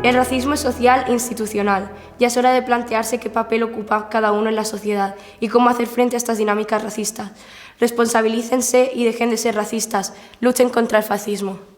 El racismo es social e institucional. Ya es hora de plantearse qué papel ocupa cada uno en la sociedad y cómo hacer frente a estas dinámicas racistas. Responsabilícense y dejen de ser racistas. Luchen contra el fascismo.